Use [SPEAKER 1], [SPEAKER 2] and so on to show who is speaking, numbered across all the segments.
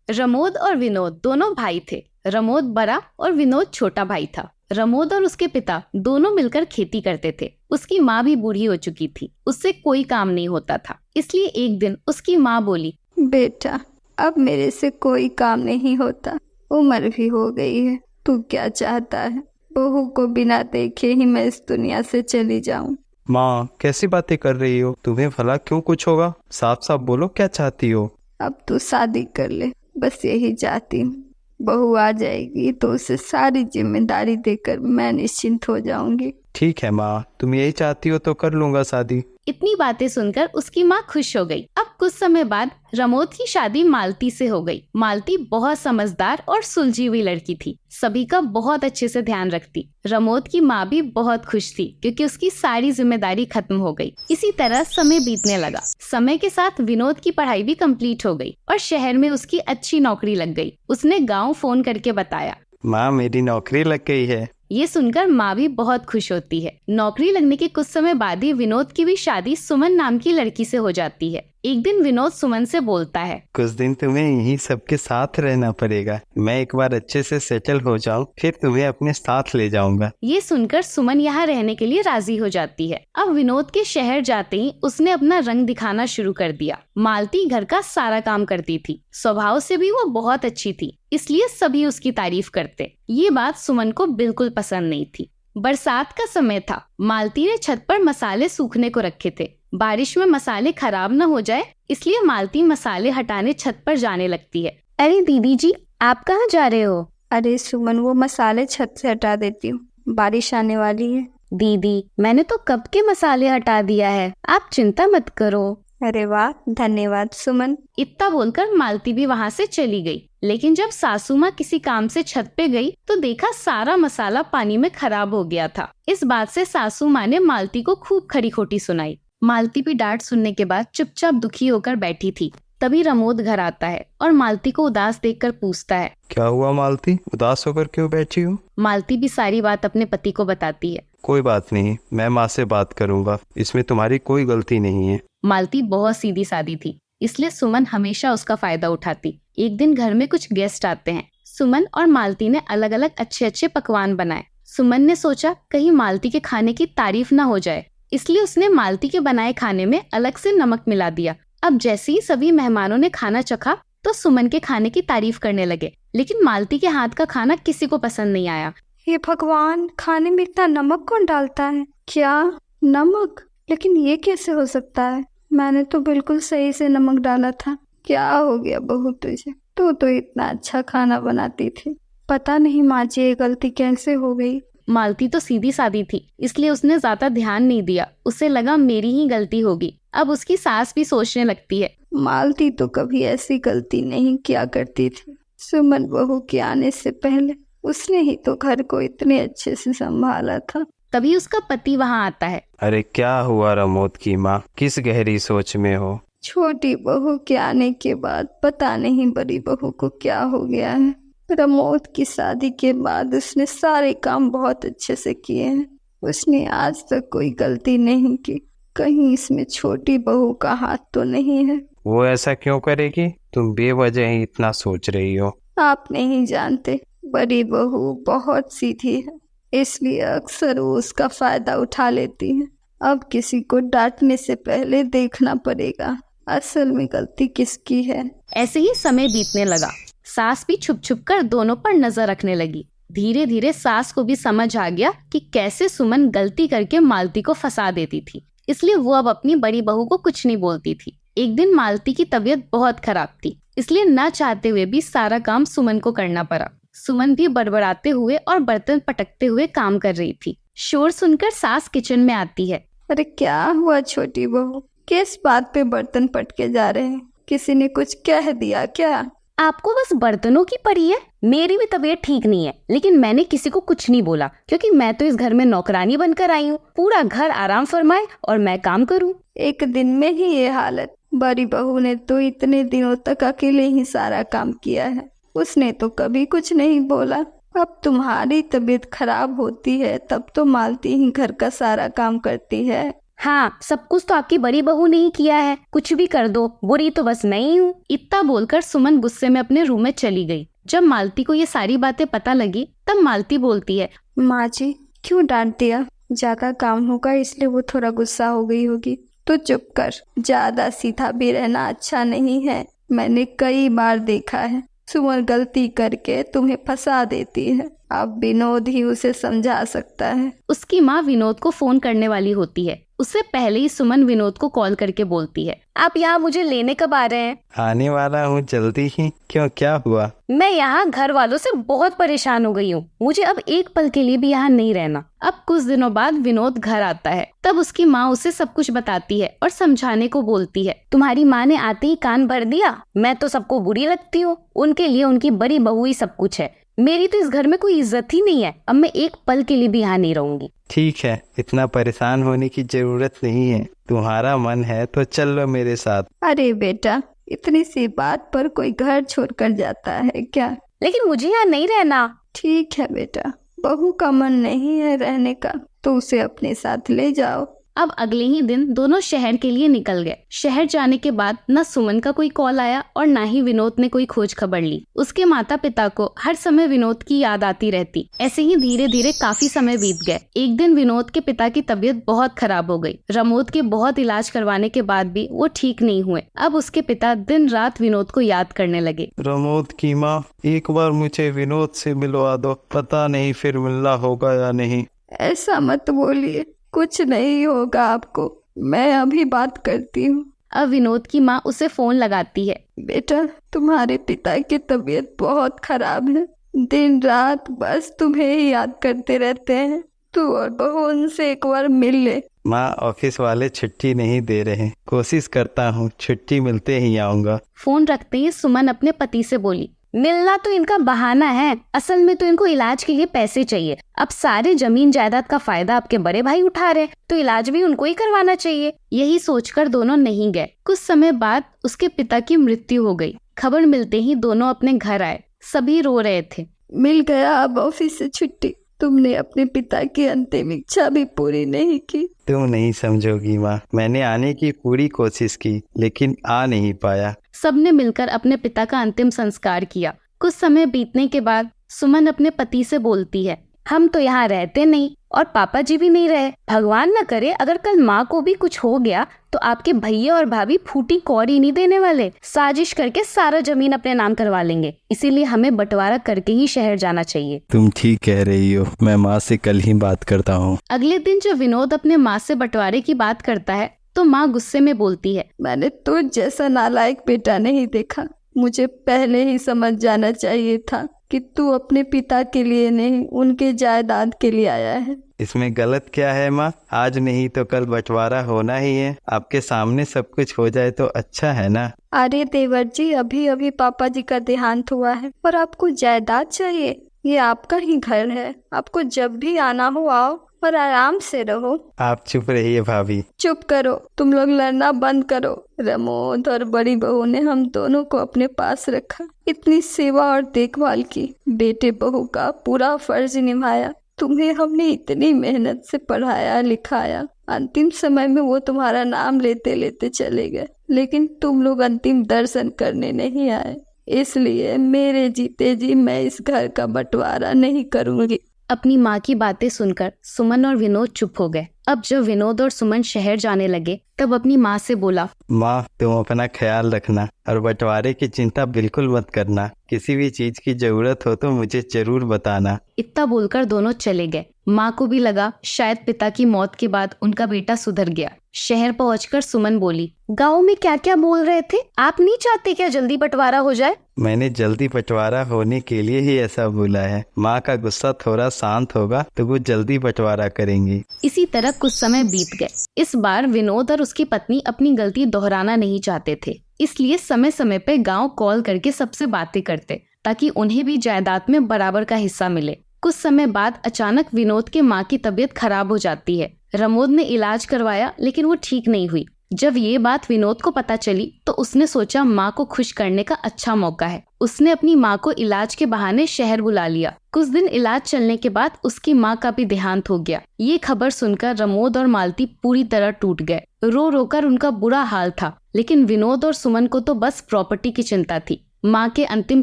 [SPEAKER 1] रमोद और विनोद दोनों भाई थे। रमोद बड़ा और विनोद छोटा भाई था। रमोद और उसके पिता दोनों मिलकर खेती करते थे। उसकी माँ भी बूढ़ी हो चुकी थी, उससे कोई काम नहीं होता था। इसलिए एक दिन उसकी माँ बोली,
[SPEAKER 2] बेटा, अब मेरे से कोई काम नहीं होता, उम्र भी हो गई है। तू क्या चाहता है? बहू को बिना देखे ही मैं इस दुनिया से चली जाऊं?
[SPEAKER 3] माँ, कैसी बातें कर रही हो? तुम्हें भला क्यों कुछ होगा? साफ साफ बोलो, क्या चाहती हो?
[SPEAKER 2] अब तू शादी कर ले, बस यही चाहती हूँ। बहू आ जाएगी तो उसे सारी जिम्मेदारी देकर मैं निश्चिंत हो जाऊंगी।
[SPEAKER 3] ठीक है माँ, तुम यही चाहती हो तो कर लूंगा शादी।
[SPEAKER 1] इतनी बातें सुनकर उसकी माँ खुश हो गई। अब कुछ समय बाद रमोद की शादी मालती से हो गई। मालती बहुत समझदार और सुलझी हुई लड़की थी, सभी का बहुत अच्छे से ध्यान रखती। रमोद की माँ भी बहुत खुश थी क्योंकि उसकी सारी जिम्मेदारी खत्म हो गई। इसी तरह समय बीतने लगा। समय के साथ विनोद की पढ़ाई भी कंप्लीट हो गई और शहर में उसकी अच्छी नौकरी लग गई। उसने गाँव फोन करके बताया,
[SPEAKER 3] माँ, मेरी नौकरी लग गई है।
[SPEAKER 1] ये सुनकर माँ भी बहुत खुश होती है। नौकरी लगने के कुछ समय बाद ही विनोद की भी शादी सुमन नाम की लड़की से हो जाती है। एक दिन विनोद सुमन से बोलता है,
[SPEAKER 3] कुछ दिन तुम्हें यहीं सबके साथ रहना पड़ेगा। मैं एक बार अच्छे से सेटल हो जाऊं, फिर तुम्हें अपने साथ ले जाऊंगा।
[SPEAKER 1] ये सुनकर सुमन यहाँ रहने के लिए राजी हो जाती है। अब विनोद के शहर जाते ही उसने अपना रंग दिखाना शुरू कर दिया। मालती घर का सारा काम करती थी। स्वभाव से भी वो बहुत अच्छी थी, इसलिए सभी उसकी तारीफ करते। ये बात सुमन को बिल्कुल पसंद नहीं थी। बरसात का समय था। मालती ने छत पर मसाले सूखने को रखे थे। बारिश में मसाले खराब न हो जाए, इसलिए मालती मसाले हटाने छत पर जाने लगती है। अरे दीदी जी, आप कहाँ जा रहे हो?
[SPEAKER 2] अरे सुमन, वो मसाले छत से हटा देती हूँ, बारिश आने वाली है।
[SPEAKER 1] दीदी, मैंने तो कब के मसाले हटा दिया है, आप चिंता मत करो।
[SPEAKER 2] अरे वाह, धन्यवाद सुमन।
[SPEAKER 1] इतना बोलकर मालती भी वहाँ से चली गई। लेकिन जब सासू माँ किसी काम से छत पे गई तो देखा सारा मसाला पानी में खराब हो गया था। इस बात से सासू माँ ने मालती को खूब खरी खोटी सुनाई। मालती भी डांट सुनने के बाद चुपचाप दुखी होकर बैठी थी। तभी रमोद घर आता है और मालती को उदास देखकर पूछता है,
[SPEAKER 3] क्या हुआ मालती, उदास होकर क्यों बैठी हो?
[SPEAKER 1] मालती भी सारी बात अपने पति को बताती है।
[SPEAKER 3] कोई बात नहीं, मैं माँ से बात करूंगा, इसमें तुम्हारी कोई गलती नहीं है।
[SPEAKER 1] मालती बहुत सीधी सादी थी, इसलिए सुमन हमेशा उसका फायदा उठाती। एक दिन घर में कुछ गेस्ट आते हैं। सुमन और मालती ने अलग अलग अच्छे अच्छे पकवान बनाए। सुमन ने सोचा कहीं मालती के खाने की तारीफ ना हो जाए, इसलिए उसने मालती के बनाए खाने में अलग से नमक मिला दिया। अब जैसे ही सभी मेहमानों ने खाना चखा तो सुमन के खाने की तारीफ करने लगे, लेकिन मालती के हाथ का खाना किसी को पसंद नहीं आया।
[SPEAKER 2] हे भगवान, खाने में इतना नमक कौन डालता है? क्या नमक? लेकिन ये कैसे हो सकता है? मैंने तो बिल्कुल सही से नमक डाला था। क्या हो गया बहू तुझे? तू तो इतना अच्छा खाना बनाती थी। पता नहीं माँ जी, ये गलती कैसे हो गई?
[SPEAKER 1] मालती तो सीधी सादी थी, इसलिए उसने ज्यादा ध्यान नहीं दिया। उसे लगा मेरी ही गलती होगी। अब उसकी सास भी सोचने लगती है,
[SPEAKER 2] मालती तो कभी ऐसी गलती नहीं किया करती थी। सुमन बहू के आने से पहले उसने ही तो घर को इतने अच्छे से संभाला था।
[SPEAKER 1] तभी उसका पति वहाँ आता है।
[SPEAKER 3] अरे क्या हुआ रमोद की माँ, किस गहरी सोच में हो?
[SPEAKER 2] छोटी बहू के आने के बाद पता नहीं बड़ी बहू को क्या हो गया है। रमोद की शादी के बाद उसने सारे काम बहुत अच्छे से किए हैं। उसने आज तक कोई गलती नहीं की। कहीं इसमें छोटी बहू का हाथ तो नहीं है?
[SPEAKER 3] वो ऐसा क्यों करेगी? तुम बेवजह ही इतना सोच रही हो।
[SPEAKER 2] आप नहीं जानते, बड़ी बहू बहुत सीधी है, इसलिए अक्सर वो उसका फायदा उठा लेती है। अब किसी को डांटने से पहले देखना पड़ेगा असल में गलती किसकी है।
[SPEAKER 1] ऐसे ही समय बीतने लगा। सास भी छुप छुप कर दोनों पर नजर रखने लगी। धीरे धीरे सास को भी समझ आ गया कि कैसे सुमन गलती करके मालती को फंसा देती थी, इसलिए वो अब अपनी बड़ी बहू को कुछ नहीं बोलती थी। एक दिन मालती की तबीयत बहुत खराब थी, इसलिए न चाहते हुए भी सारा काम सुमन को करना पड़ा। सुमन भी बड़बड़ाते हुए और बर्तन पटकते हुए काम कर रही थी। शोर सुनकर सास किचन में आती है।
[SPEAKER 2] अरे क्या हुआ छोटी बहू, किस बात पे बर्तन पटके जा रहे हैं? किसी ने कुछ कह दिया क्या?
[SPEAKER 1] आपको बस बर्तनों की पड़ी है? मेरी भी तबीयत ठीक नहीं है, लेकिन मैंने किसी को कुछ नहीं बोला क्योंकि मैं तो इस घर में नौकरानी बनकर आई हूँ। पूरा घर आराम फरमाए और मैं काम करूँ।
[SPEAKER 2] एक दिन में ही ये हालत? बड़ी बहू ने तो इतने दिनों तक अकेले ही सारा काम किया है, उसने तो कभी कुछ नहीं बोला। अब तुम्हारी तबीयत खराब होती है तब तो मालती ही घर का सारा काम करती है।
[SPEAKER 1] हाँ, सब कुछ तो आपकी बड़ी बहू ने ही किया है, कुछ भी कर दो, बुरी तो बस मैं ही हूँ। इतना बोलकर सुमन गुस्से में अपने रूम में चली गई। जब मालती को ये सारी बातें पता लगी तब मालती बोलती है,
[SPEAKER 2] माँ जी क्यों डांट दिया? ज्यादा काम होगा इसलिए वो थोड़ा गुस्सा हो गई होगी। तो चुप कर, ज्यादा सीधा भी रहना अच्छा नहीं है। मैंने कई बार देखा है सुमन गलती करके तुम्हें फंसा देती है। अब विनोद ही उसे समझा सकता है।
[SPEAKER 1] उसकी माँ विनोद को फोन करने वाली होती है। उससे पहले ही सुमन विनोद को कॉल करके बोलती है, आप यहाँ मुझे लेने कब आ रहे हैं?
[SPEAKER 3] आने वाला हूँ जल्दी ही। क्यों, क्या हुआ?
[SPEAKER 1] मैं यहाँ घर वालों से बहुत परेशान हो गई हूँ, मुझे अब एक पल के लिए भी यहाँ नहीं रहना। अब कुछ दिनों बाद विनोद घर आता है। तब उसकी माँ उसे सब कुछ बताती है और समझाने को बोलती है, तुम्हारी माँ ने आते ही कान भर दिया, मैं तो सबको बुरी लगती हूँ, उनके लिए उनकी बड़ी बहू ही सब कुछ है, मेरी तो इस घर में कोई इज्जत ही नहीं है, अब मैं एक पल के लिए भी यहाँ नहीं रहूंगी।
[SPEAKER 3] ठीक है, इतना परेशान होने की जरूरत नहीं है। तुम्हारा मन है तो चल लो मेरे साथ।
[SPEAKER 2] अरे बेटा, इतनी सी बात पर कोई घर छोड़कर जाता है क्या?
[SPEAKER 1] लेकिन मुझे यहाँ नहीं रहना।
[SPEAKER 2] ठीक है बेटा, बहू का मन नहीं है रहने का तो उसे अपने साथ ले जाओ।
[SPEAKER 1] अब अगले ही दिन दोनों शहर के लिए निकल गए। शहर जाने के बाद न सुमन का कोई कॉल आया और न ही विनोद ने कोई खोज खबर ली। उसके माता पिता को हर समय विनोद की याद आती रहती। ऐसे ही धीरे धीरे काफी समय बीत गए। एक दिन विनोद के पिता की तबीयत बहुत खराब हो गई। रमोद के बहुत इलाज करवाने के बाद भी वो ठीक नहीं हुए। अब उसके पिता दिन रात विनोद को याद करने लगे।
[SPEAKER 3] रमोद की माँ, एक बार मुझे विनोद से मिलवा दो, पता नहीं फिर मिलना होगा या नहीं।
[SPEAKER 2] ऐसा मत बोलिए, कुछ नहीं होगा आपको, मैं अभी बात करती हूँ।
[SPEAKER 1] अब विनोद की माँ उसे फोन लगाती है।
[SPEAKER 2] बेटा, तुम्हारे पिता की तबीयत बहुत खराब है, दिन रात बस तुम्हें ही याद करते रहते हैं। तू और बहू उनसे एक बार मिल ले।
[SPEAKER 3] माँ, ऑफिस वाले छुट्टी नहीं दे रहे, कोशिश करता हूँ छुट्टी मिलते ही आऊँगा।
[SPEAKER 1] फोन रखते ही सुमन अपने पति से बोली, मिलना तो इनका बहाना है, असल में तो इनको इलाज के लिए पैसे चाहिए। अब सारे जमीन जायदाद का फायदा आपके बड़े भाई उठा रहे, तो इलाज भी उनको ही करवाना चाहिए। यही सोचकर दोनों नहीं गए। कुछ समय बाद उसके पिता की मृत्यु हो गई। खबर मिलते ही दोनों अपने घर आए। सभी रो रहे थे।
[SPEAKER 2] मिल गया अब ऑफिस से छुट्टी। तुमने अपने पिता की अंतिम इच्छा भी पूरी नहीं की।
[SPEAKER 3] तुम नहीं समझोगी माँ, मैंने आने की पूरी कोशिश की लेकिन आ नहीं पाया।
[SPEAKER 1] सबने मिलकर अपने पिता का अंतिम संस्कार किया। कुछ समय बीतने के बाद सुमन अपने पति से बोलती है, हम तो यहाँ रहते नहीं और पापा जी भी नहीं रहे। भगवान न करे अगर कल माँ को भी कुछ हो गया तो आपके भैया और भाभी फूटी कौड़ी नहीं देने वाले, साजिश करके सारा जमीन अपने नाम करवा लेंगे। इसीलिए हमें बंटवारा करके ही शहर जाना चाहिए।
[SPEAKER 3] तुम ठीक कह रही हो, मैं माँ से कल ही बात करता हूँ।
[SPEAKER 1] अगले दिन जब विनोद अपने माँ से बंटवारे की बात करता है तो माँ गुस्से में बोलती है,
[SPEAKER 2] मैंने तुझ जैसा नालायक बेटा नहीं देखा। मुझे पहले ही समझ जाना चाहिए था कि तू अपने पिता के लिए नहीं उनके जायदाद के लिए आया है।
[SPEAKER 3] इसमें गलत क्या है माँ? आज नहीं तो कल बंटवारा होना ही है। आपके सामने सब कुछ हो जाए तो अच्छा है ना।
[SPEAKER 2] अरे देवर जी, अभी अभी पापा जी का देहांत हुआ है और आपको जायदाद चाहिए। ये आपका ही घर है, आपको जब भी आना हो आओ और आराम से रहो।
[SPEAKER 3] आप चुप रहिए भाभी।
[SPEAKER 2] चुप करो, तुम लोग लड़ना बंद करो। रमोद और बड़ी बहू ने हम दोनों को अपने पास रखा, इतनी सेवा और देखभाल की, बेटे बहू का पूरा फर्ज निभाया। तुम्हें हमने इतनी मेहनत से पढ़ाया लिखाया, अंतिम समय में वो तुम्हारा नाम लेते लेते चले गए, लेकिन तुम लोग अंतिम दर्शन करने नहीं आए। इसलिए मेरे जीते जी मैं इस घर का बंटवारा नहीं करूंगी।
[SPEAKER 1] अपनी माँ की बातें सुनकर सुमन और विनोद चुप हो गए। अब जब विनोद और सुमन शहर जाने लगे तब अपनी माँ से बोला,
[SPEAKER 3] माँ, तुम अपना ख्याल रखना और बंटवारे की चिंता बिल्कुल मत करना। किसी भी चीज की जरूरत हो तो मुझे जरूर बताना।
[SPEAKER 1] इतना बोलकर दोनों चले गए। माँ को भी लगा शायद पिता की मौत के बाद उनका बेटा सुधर गया। शहर पहुंचकर सुमन बोली, गाँव में क्या क्या बोल रहे थे? आप नहीं चाहते क्या जल्दी बंटवारा हो जाए?
[SPEAKER 3] मैंने जल्दी बंटवारा होने के लिए ही ऐसा बोला है। माँ का गुस्सा थोड़ा शांत होगा तो वो जल्दी बंटवारा करेंगी।
[SPEAKER 1] इसी तरह कुछ समय बीत गए। इस बार विनोद और उसकी पत्नी अपनी गलती दोहराना नहीं चाहते थे, इसलिए समय समय पे गांव कॉल करके सबसे बातें करते ताकि उन्हें भी जायदाद में बराबर का हिस्सा मिले। कुछ समय बाद अचानक विनोद के माँ की तबीयत खराब हो जाती है। रमोद ने इलाज करवाया लेकिन वो ठीक नहीं हुई। जब ये बात विनोद को पता चली तो उसने सोचा माँ को खुश करने का अच्छा मौका है। उसने अपनी माँ को इलाज के बहाने शहर बुला लिया। कुछ दिन इलाज चलने के बाद उसकी माँ का भी देहांत हो गया। ये खबर सुनकर रमोद और मालती पूरी तरह टूट गए। रो रोकर उनका बुरा हाल था, लेकिन विनोद और सुमन को तो बस प्रॉपर्टी की चिंता थी। माँ के अंतिम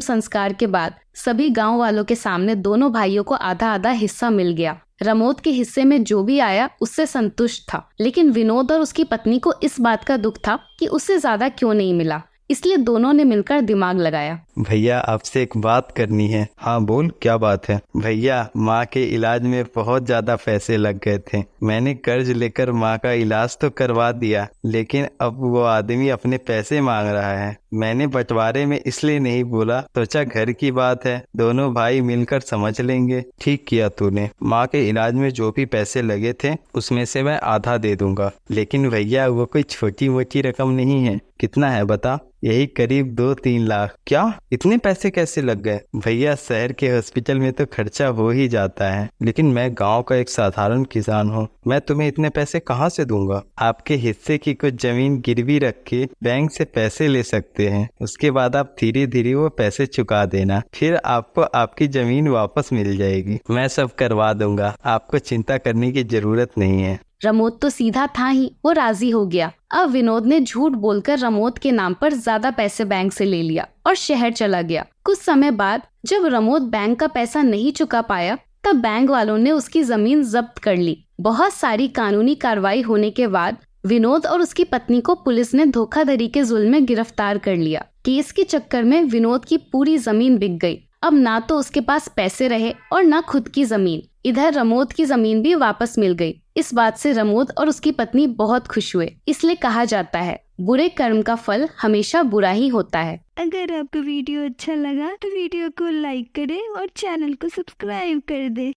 [SPEAKER 1] संस्कार के बाद सभी गांव वालों के सामने दोनों भाइयों को आधा आधा हिस्सा मिल गया। रमोद के हिस्से में जो भी आया उससे संतुष्ट था, लेकिन विनोद और उसकी पत्नी को इस बात का दुख था कि उससे ज्यादा क्यों नहीं मिला। इसलिए दोनों ने मिलकर दिमाग लगाया।
[SPEAKER 3] भैया आपसे एक बात करनी है। हाँ बोल, क्या बात है? भैया माँ के इलाज में बहुत ज्यादा पैसे लग गए थे। मैंने कर्ज लेकर माँ का इलाज तो करवा दिया, लेकिन अब वो आदमी अपने पैसे मांग रहा है। मैंने बंटवारे में इसलिए नहीं बोला, सोचा घर की बात है, दोनों भाई मिलकर समझ लेंगे। ठीक किया तूने। माँ के इलाज में जो भी पैसे लगे थे उसमें से मैं आधा दे दूंगा, लेकिन भैया वो कोई छोटी मोटी रकम नहीं है। कितना है बता? यही करीब 2-3 लाख। क्या? इतने पैसे कैसे लग गए? भैया शहर के हॉस्पिटल में तो खर्चा हो ही जाता है, लेकिन मैं गांव का एक साधारण किसान हूँ। मैं तुम्हें इतने पैसे कहाँ से दूंगा? आपके हिस्से की कुछ जमीन गिरवी रख के बैंक से पैसे ले सकते हैं। उसके बाद आप धीरे धीरे वो पैसे चुका देना, फिर आपको आपकी जमीन वापस मिल जाएगी। मैं सब करवा दूंगा, आपको चिंता करने की जरूरत नहीं है।
[SPEAKER 1] रमोद तो सीधा था ही, वो राजी हो गया। अब विनोद ने झूठ बोलकर रमोद के नाम पर ज्यादा पैसे बैंक से ले लिया और शहर चला गया। कुछ समय बाद जब रमोद बैंक का पैसा नहीं चुका पाया, तब बैंक वालों ने उसकी जमीन जब्त कर ली। बहुत सारी कानूनी कार्रवाई होने के बाद विनोद और उसकी पत्नी को पुलिस ने धोखाधड़ी के जुल्म में गिरफ्तार कर लिया। केस के चक्कर में विनोद की पूरी जमीन बिक गई। अब ना तो उसके पास पैसे रहे और ना खुद की जमीन। इधर रमोद की जमीन भी वापस मिल गई। इस बात से रमोद और उसकी पत्नी बहुत खुश हुए। इसलिए कहा जाता है, बुरे कर्म का फल हमेशा बुरा ही होता है।
[SPEAKER 2] अगर आपको वीडियो अच्छा लगा तो वीडियो को लाइक करें और चैनल को सब्सक्राइब कर दें।